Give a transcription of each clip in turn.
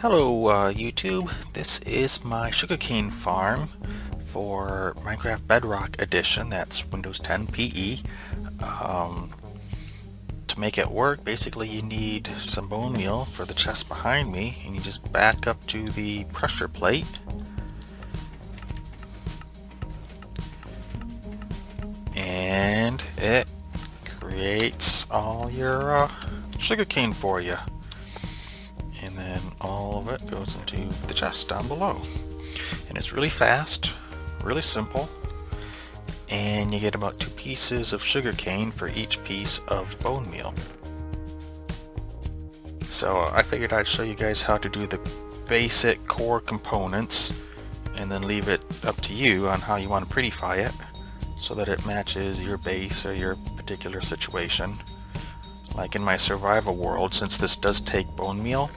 Hello YouTube, this is my sugarcane farm for Minecraft Bedrock Edition, that's Windows 10 PE. To make it work, basically you need some bone meal for the chest behind me, and you just back up to the pressure plate. And it creates all your sugarcane for you. And then all of it goes into the chest down below. And it's really fast, really simple, and you get about 2 pieces of sugarcane for each piece of bone meal. So I figured I'd show you guys how to do the basic core components and then leave it up to you on how you want to prettify it so that it matches your base or your particular situation. Like in my survival world, since this does take bone meal,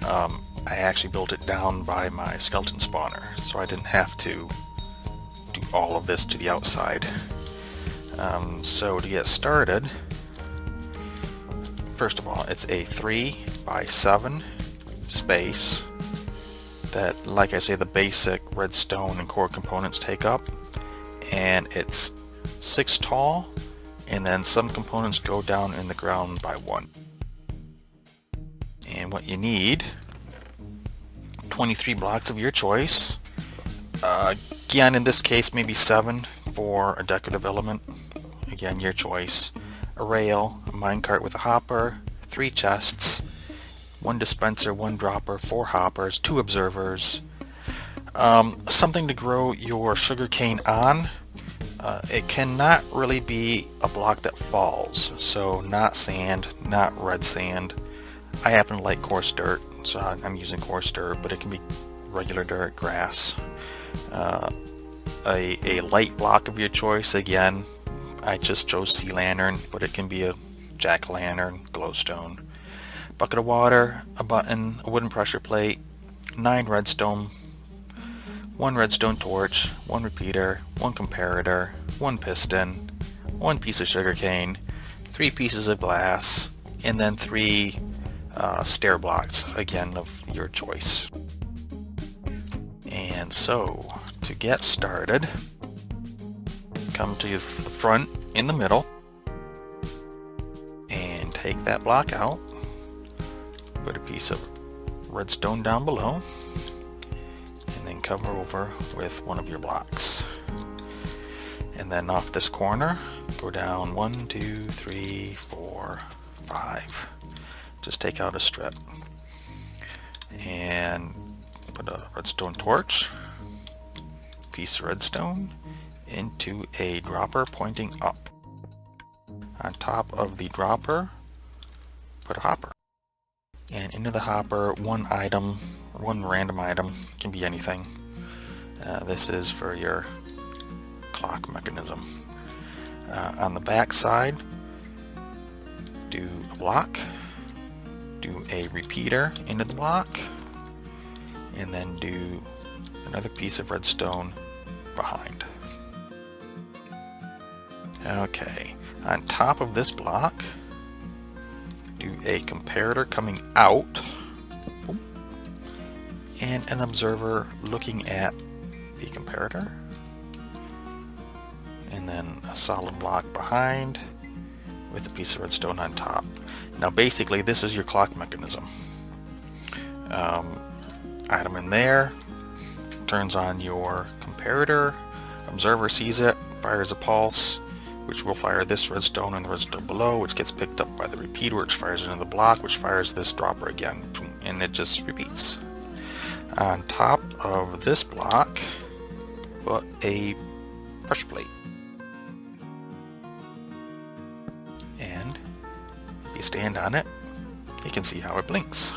I actually built it down by my skeleton spawner, so I didn't have to do all of this to the outside. So to get started, first of all, it's a 3x7 space that, like I say, the basic redstone and core components take up, and it's 6 tall, and then some components go down in the ground by 1. And what you need, 23 blocks of your choice. Again, in this case, maybe 7 for a decorative element. Again, your choice. A rail, a minecart with a hopper, 3 chests, 1 dispenser, 1 dropper, 4 hoppers, 2 observers, something to grow your sugarcane on. It cannot really be a block that falls, so not sand, not red sand. I happen to like coarse dirt, so I'm using coarse dirt, but it can be regular dirt, grass. A light block of your choice, again, I just chose sea lantern, but it can be a jack-o'-lantern, glowstone. Bucket of water, a button, a wooden pressure plate, 9 redstone, 1 redstone torch, 1 repeater, 1 comparator, 1 piston, 1 piece of sugarcane, 3 pieces of glass, and then 3 stair blocks, again of your choice. And so to get started, come to the front in the middle and take that block out, put a piece of redstone down below, and then cover over with one of your blocks. And then off this corner, go down 1, 2, 3, 4, 5. Just take out a strip and put a redstone torch, piece of redstone, into a dropper pointing up. On top of the dropper, put a hopper. And into the hopper, 1 item, 1 random item, can be anything. This is for your clock mechanism. On the back side, do a block, do a repeater into the block, and then do another piece of redstone behind. Okay, on top of this block, do a comparator coming out, and an observer looking at the comparator, and then a solid block behind with a piece of redstone on top. Now basically this is your clock mechanism. Item in there, turns on your comparator, observer sees it, fires a pulse, which will fire this redstone and the redstone below, which gets picked up by the repeater, which fires into the block, which fires this dropper again, and it just repeats. On top of this block, put a pressure plate. And if you stand on it, you can see how it blinks.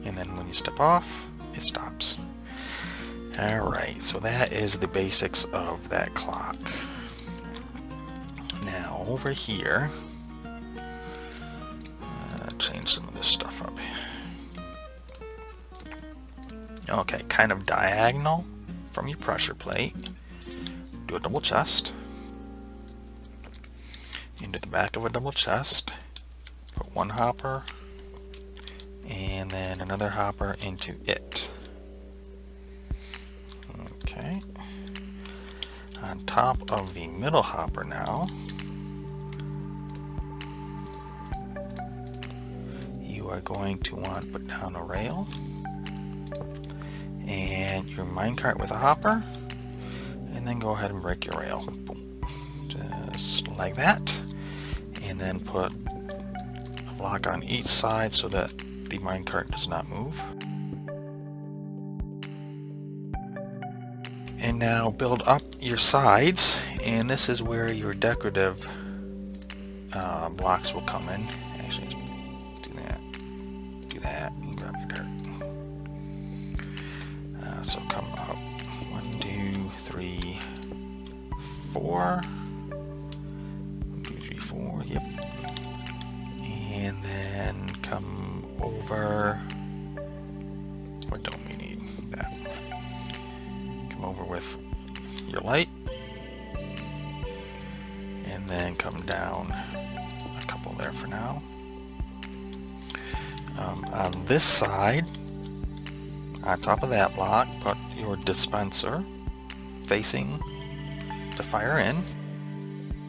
And then when you step off, it stops. Alright, so that is the basics of that clock. Now over here, change some of this stuff up. Okay, kind of diagonal from your pressure plate, do a double chest. Into the back of a double chest, put 1 hopper, and then another hopper into it. Okay. On top of the middle hopper now, you are going to want to put down a rail and your minecart with a hopper, and then go ahead and break your rail. Boom. Just like that. And then put a block on each side so that the minecart does not move. And now build up your sides, and this is where your decorative blocks will come in. Actually, do that, and grab your dirt. So come up 1, 2, 3, 4. 1, 2, 3, 4. Yep. And then come over. What don't we need? That. Come over with your light, and then come down a couple there for now. On this side, on top of that block, put your dispenser facing to fire in,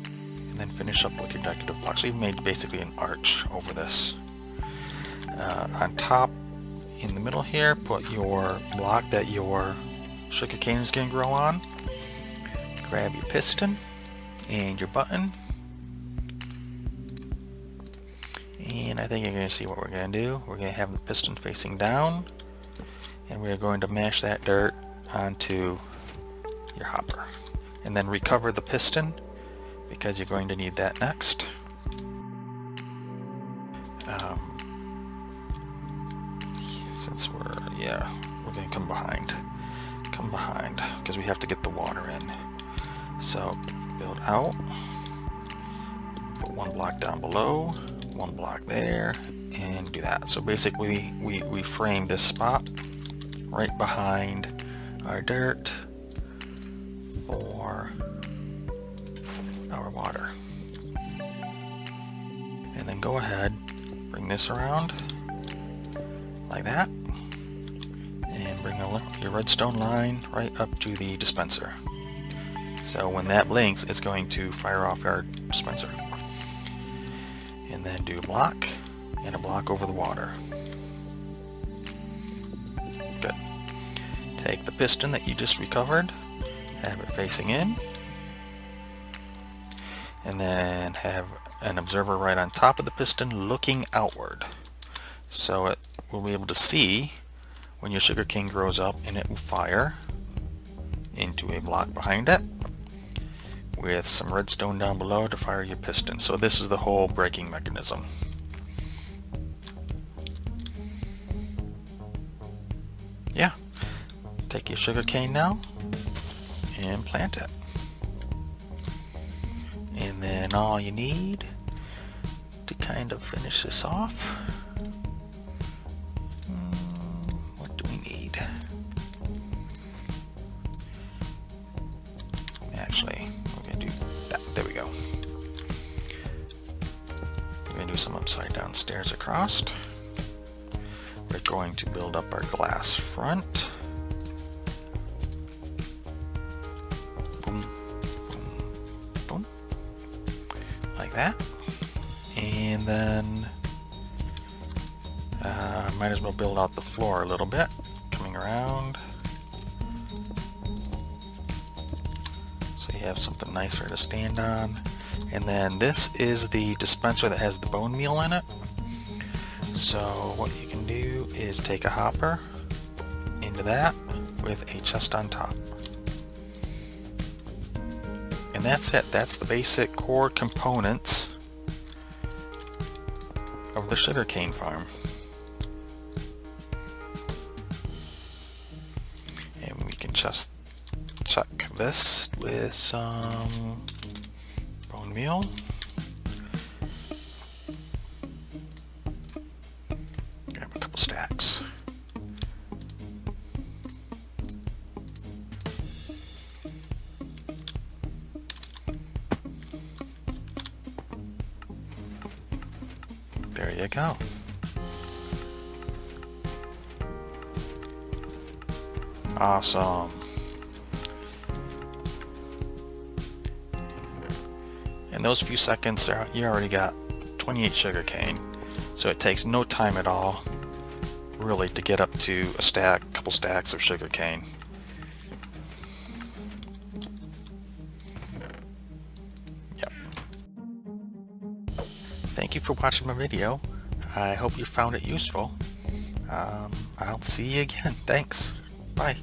and then finish up with your decorative blocks. So you've made basically an arch over this. On top, in the middle here, put your block that your sugarcane is going to grow on. Grab your piston and your button, and I think you're going to see what we're going to do. We're going to have the piston facing down, and we're going to mash that dirt onto your hopper, and then recover the piston because you're going to need that next. Since we're going to come behind because we have to get the water in. So build out, put one block down below, one block there, and do that. So basically we frame this spot right behind our dirt for our water. And then go ahead, bring this around like that, and bring your redstone line right up to the dispenser. So when that blinks, it's going to fire off our dispenser. And then do a block and a block over the water. Good. Take the piston that you just recovered, have it facing in, and then have an observer right on top of the piston looking outward. So it will be able to see when your sugarcane grows up, and it will fire into a block behind it with some redstone down below to fire your piston. So this is the whole braking mechanism. Yeah. Take your sugarcane now and plant it. And then all you need to kind of finish this off, what do we need? Actually, we're going to do that. There we go. We're going to do some upside down stairs across. We're going to build up our glass front. Boom, boom, boom. Like that. And then might as well build out the floor a little bit, coming around. So you have something nicer to stand on. And then this is the dispenser that has the bone meal in it. So what you can do is take a hopper into that with a chest on top. And that's it. That's the basic core components of the sugarcane farm. And we can just chuck this with some bone meal. Grab a couple stacks. There you go. Awesome. In those few seconds, you already got 28 sugarcane. So it takes no time at all, really, to get up to a couple stacks of sugarcane. Yep. Thank you for watching my video. I hope you found it useful. I'll see you again. Thanks. Bye.